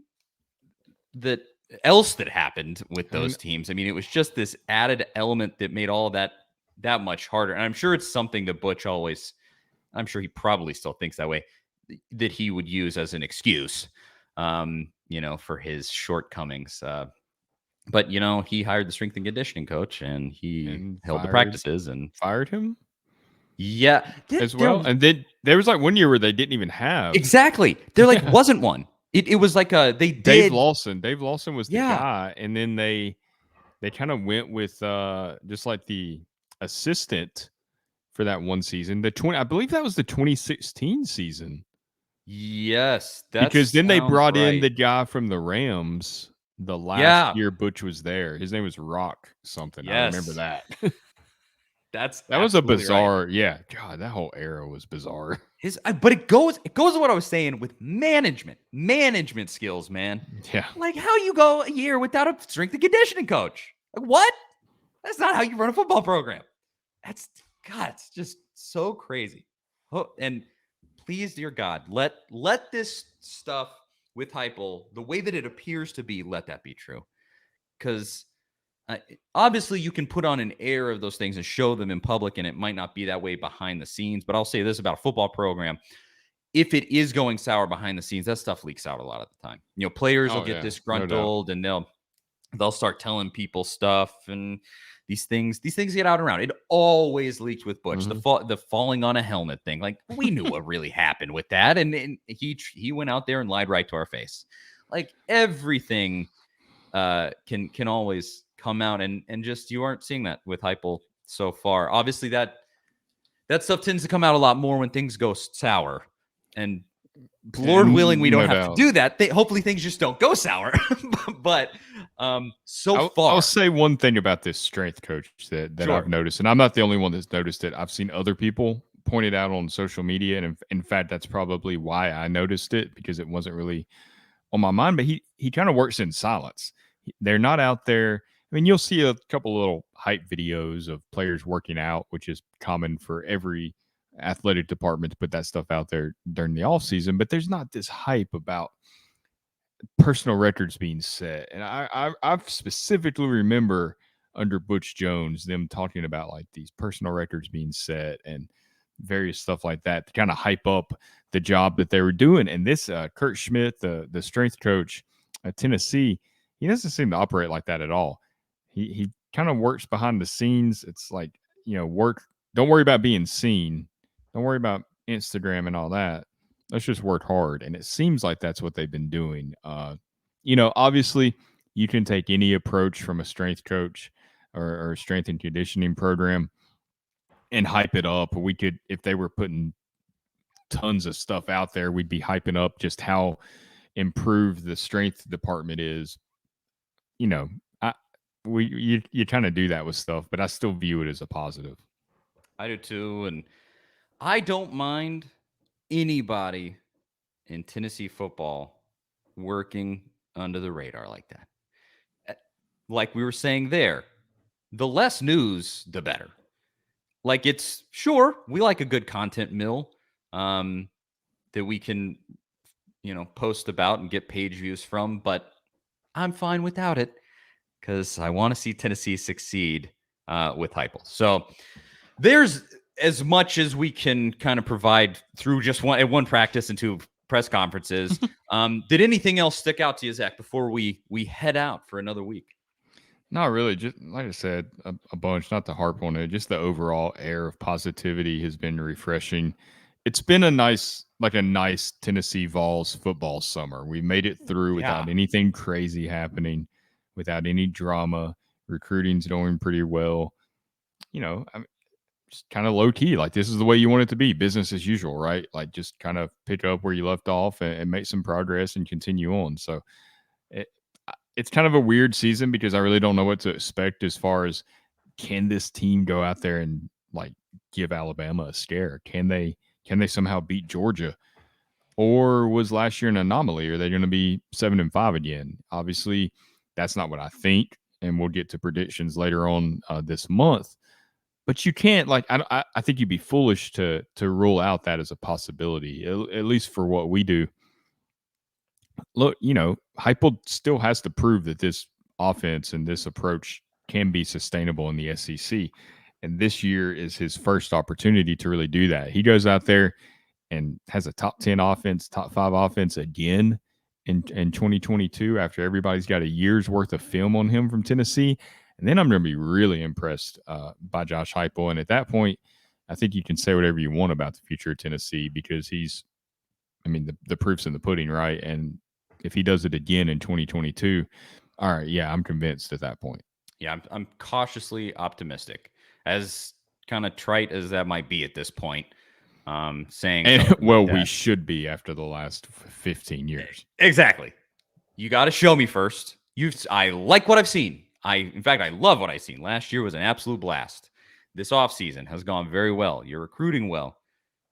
that else that happened with I mean, those teams. I mean, it was just this added element that made all of that much harder. And I'm sure it's something that Butch always, I'm sure he probably still thinks that way, that he would use as an excuse, for his shortcomings. But he hired the strength and conditioning coach, and he and held the practices, and fired him yeah, as there well. And then there was like one year where they didn't even have exactly there like wasn't one. It was like they Dave did, Lawson. Dave Lawson was the yeah. guy, and then they kind of went with just like the assistant for that one season. I believe that was the 2016 season. Yes, that Because then they sounds brought in right. the guy from the Rams the last Yeah. year Butch was there. His name was Rock something. I remember Yes. that. That's That was a absolutely right. bizarre, yeah. God, that whole era was bizarre. But it goes to what I was saying with management skills, man. Yeah. Like how you go a year without a strength and conditioning coach. Like what? That's not how you run a football program. That's God, it's just so crazy. Oh, and please, dear God, let this stuff with Heupel, the way that it appears to be, let that be true. Because obviously you can put on an air of those things and show them in public, and it might not be that way behind the scenes. But I'll say this about a football program: if it is going sour behind the scenes, that stuff leaks out a lot of the time. Players will Oh get yeah, no doubt. disgruntled, and they'll start telling people stuff, and these things get out around. It always leaked with Butch. Mhm. The falling on a helmet thing, like we knew what really happened with that, and he went out there and lied right to our face. Like everything can always come out, and just you aren't seeing that with Heupel so far. Obviously, that stuff tends to come out a lot more when things go sour, and Lord willing, we don't No have to doubt. do that. Hopefully, things just don't go sour. But so I'll far, say one thing about this strength coach that I've sure. noticed, and I'm not the only one that's noticed it. I've seen other people point it out on social media, and in fact, that's probably why I noticed it because it wasn't really on my mind. But he kind of works in silence. They're not out there. I mean, you'll see a couple little hype videos of players working out, which is common for every athletic department to put that stuff out there during the off season. But there's not this hype about personal records being set. And I specifically remember under Butch Jones them talking about like these personal records being set and various stuff like that to kind of hype up the job that they were doing. And this Kurt Schmidt, the strength coach at Tennessee, he doesn't seem to operate like that at all. He kind of works behind the scenes. It's like, work. Don't worry about being seen. Don't worry about Instagram and all that. Let's just work hard. And it seems like that's what they've been doing. Obviously, you can take any approach from a strength coach or strength and conditioning program and hype it up. We could, if they were putting tons of stuff out there, we'd be hyping up just how improved the strength department is. You know, I, you kind of do that with stuff, but I still view it as a positive. I do too, and I don't mind anybody in Tennessee football working under the radar like that. Uh, Like we were saying there, the less news, the better. Like it's sure we like a good content mill that we can post about and get page views from, but I'm fine without it because I want to see Tennessee succeed with Heupel. So there's as much as we can kind of provide through just one practice and two press conferences. Did anything else stick out to you, Zach, before we head out for another week? Not really. Just like I said, a bunch, not to harp on it, just the overall air of positivity has been refreshing. It's been a nice Tennessee Vols football summer. We made it through Yeah. without anything crazy happening, without any drama. Recruiting's going pretty well. I mean, just kind of low key. Like this is the way you want it to be, business as usual, right? Like just kind of pick up where you left off and make some progress and continue on. So it, it's kind of a weird season because I really don't know what to expect as far as can this team go out there and like give Alabama a scare? Can they somehow beat Georgia? Or was last year an anomaly? Are they going to be 7-5 again? Obviously, that's not what I think, and we'll get to predictions later on this month. But you can't like I think you'd be foolish to rule out that as a possibility, at least for what we do. Look, Heupel still has to prove that this offense and this approach can be sustainable in the SEC. And this year is his first opportunity to really do that. He goes out there and has a top 10 offense, top 5 offense again in 2022 after everybody's got a year's worth of film on him from Tennessee. And then I'm going to be really impressed by Josh Heupel. And at that point, I think you can say whatever you want about the future of Tennessee because the proof's in the pudding, right? And if he does it again in 2022, all right, yeah, I'm convinced at that point. Yeah, I'm cautiously optimistic, as kind of trite as that might be at this point. Saying well, like we should be after the last 15 years. Exactly. You got to show me first. I like what I've seen. In fact, I love what I've seen. Last year was an absolute blast. This offseason has gone very well. You're recruiting well.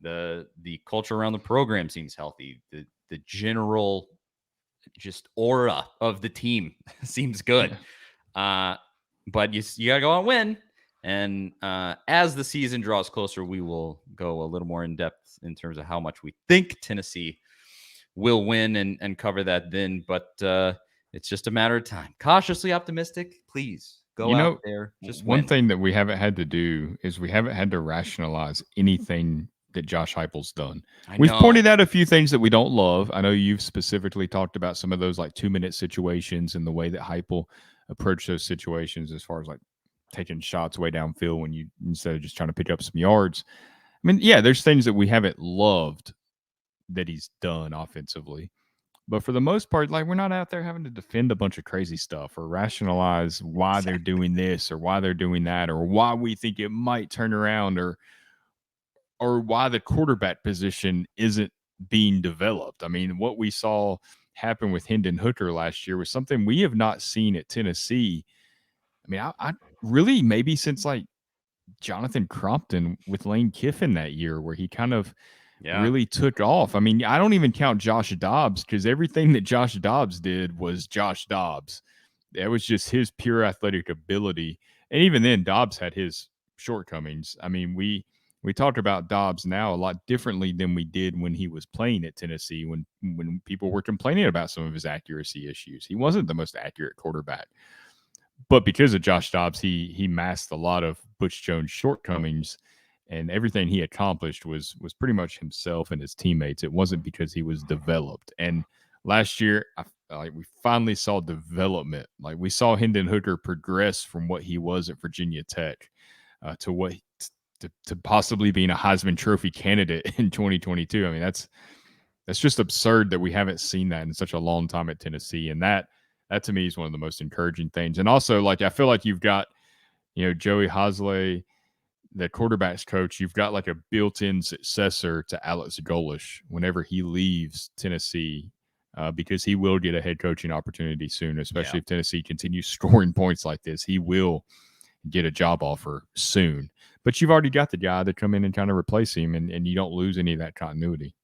The culture around the program seems healthy. The general just aura of the team seems good. Yeah. But you got to go out and win. And as the season draws closer, we will go a little more in depth in terms of how much we think Tennessee will win and cover that then. But it's just a matter of time. Cautiously optimistic. Please go out there. Just one win. thing that we haven't had to do is we haven't had to rationalize anything that Josh Heupel's done. We've pointed out a few things that we don't love. I know you've specifically talked about some of those like 2-minute situations and the way that Heupel approached those situations as far as like taking shots way downfield when you instead of just trying to pick up some yards. I mean, yeah, there's things that we haven't loved that he's done offensively. But for the most part, like we're not out there having to defend a bunch of crazy stuff or rationalize why they're doing this or why they're doing that or why we think it might turn around or why the quarterback position isn't being developed. I mean, what we saw happen with Hendon Hooker last year was something we have not seen at Tennessee. I mean, I really maybe since like Jonathan Crompton with Lane Kiffin that year where he kind of really took off. I mean, I don't even count Josh Dobbs because everything that Josh Dobbs did was Josh Dobbs. That was just his pure athletic ability. And even then, Dobbs had his shortcomings. I mean, we talk about Dobbs now a lot differently than we did when he was playing at Tennessee when people were complaining about some of his accuracy issues. He wasn't the most accurate quarterback. But because of Josh Dobbs, he masked a lot of Butch Jones' shortcomings, and everything he accomplished was pretty much himself and his teammates. It wasn't because he was developed. And last year, we finally saw development. Like we saw Hendon Hooker progress from what he was at Virginia Tech to what to possibly being a Heisman Trophy candidate in 2022. I mean, that's just absurd that we haven't seen that in such a long time at Tennessee, and that to me is one of the most encouraging things. And also, like I feel like you've got, Joey Hosley, the quarterback's coach. You've got like a built-in successor to Alex Golesh whenever he leaves Tennessee, because he will get a head coaching opportunity soon, especially if Tennessee continues scoring points like this. He will get a job offer soon. But you've already got the guy to come in and kind of replace him, and you don't lose any of that continuity.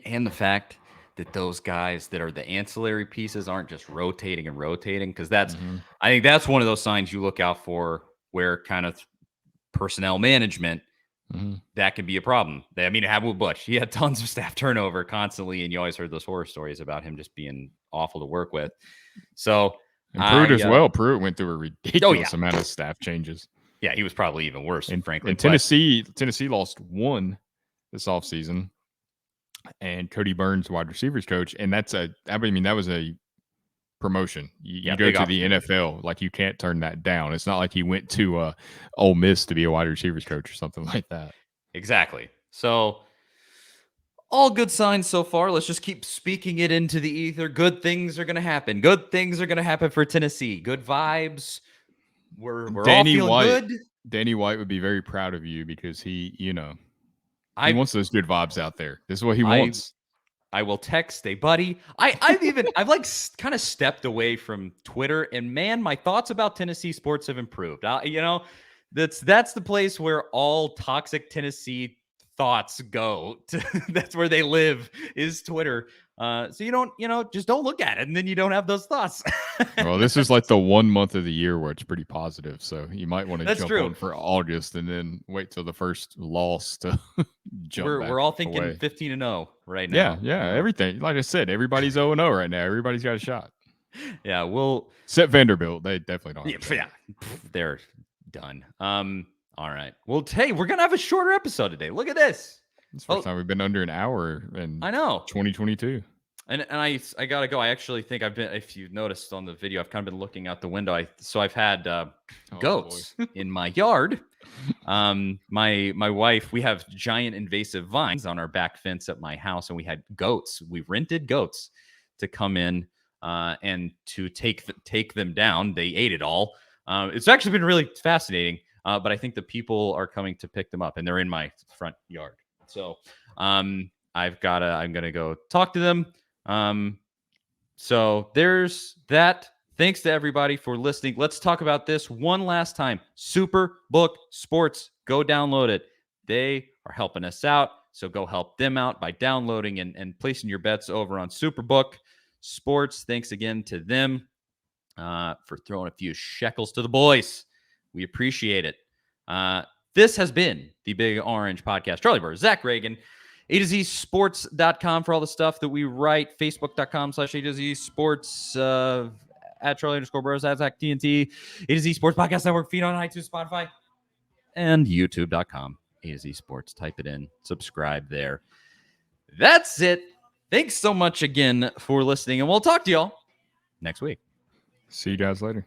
And the fact that those guys that are the ancillary pieces aren't just rotating and rotating, because I think that's one of those signs you look out for where kind of personnel management, that can be a problem. I mean, it happened with Butch. He had tons of staff turnover constantly, and you always heard those horror stories about him just being awful to work with. So, and Pruitt as well. Pruitt went through a ridiculous amount of staff changes. Yeah, he was probably even worse, frankly. And Tennessee lost one this offseason, and Cody Burns, wide receivers coach, and that was a promotion. You go to the NFL, like you can't turn that down. It's not like he went to Ole Miss to be a wide receivers coach or something like that. Exactly. So all good signs so far. Let's just keep speaking it into the ether. Good things are going to happen. Good things are going to happen for Tennessee. Good vibes. We're all feeling good. Danny White would be very proud of you because he I wants those good vibes out there. This is what he I wants. I will text a buddy. I've like kind of stepped away from Twitter, and man, my thoughts about Tennessee sports have improved. That's the place where all toxic Tennessee thoughts go. That's where they live, is Twitter. So you don't, just don't look at it, and then you don't have those thoughts. Well, this is like the 1 month of the year where it's pretty positive. So you might want to That's jump true. on for August and then wait till the first loss to jump back We're all thinking away. 15-0 right Yeah, now. yeah, everything. Like I said, everybody's 0-0 right now. Everybody's got a shot. Yeah, we'll Except Vanderbilt. They definitely don't have a shot. they're done. All right. Well, hey, we're gonna have a shorter episode today. Look at this. It's the first time we've been under an hour in I know. 2022. And I gotta go. I actually think I've been. If you've noticed on the video, I've kind of been looking out the window. I've had goats in my yard. My wife, we have giant invasive vines on our back fence at my house, and we had goats. We rented goats to come in and to take them down. They ate it all. It's actually been really fascinating. But I think the people are coming to pick them up, and they're in my front yard. So I'm gonna go talk to them. So there's that. Thanks to everybody for listening. Let's talk about this one last time. Superbook Sports. Go download it. They are helping us out. So go help them out by downloading and placing your bets over on Superbook Sports. Thanks again to them for throwing a few shekels to the boys. We appreciate it. This has been the Big Orange Podcast. Charlie Burris, Zach Ragan, A to Z Sports.com for all the stuff that we write. Facebook.com/A to Z Sports. At Charlie_Burris, at Zach TNT. A to Z Sports Podcast Network. Feed on iTunes, Spotify, and YouTube.com. A to Z Sports. Type it in. Subscribe there. That's it. Thanks so much again for listening, and we'll talk to y'all next week. See you guys later.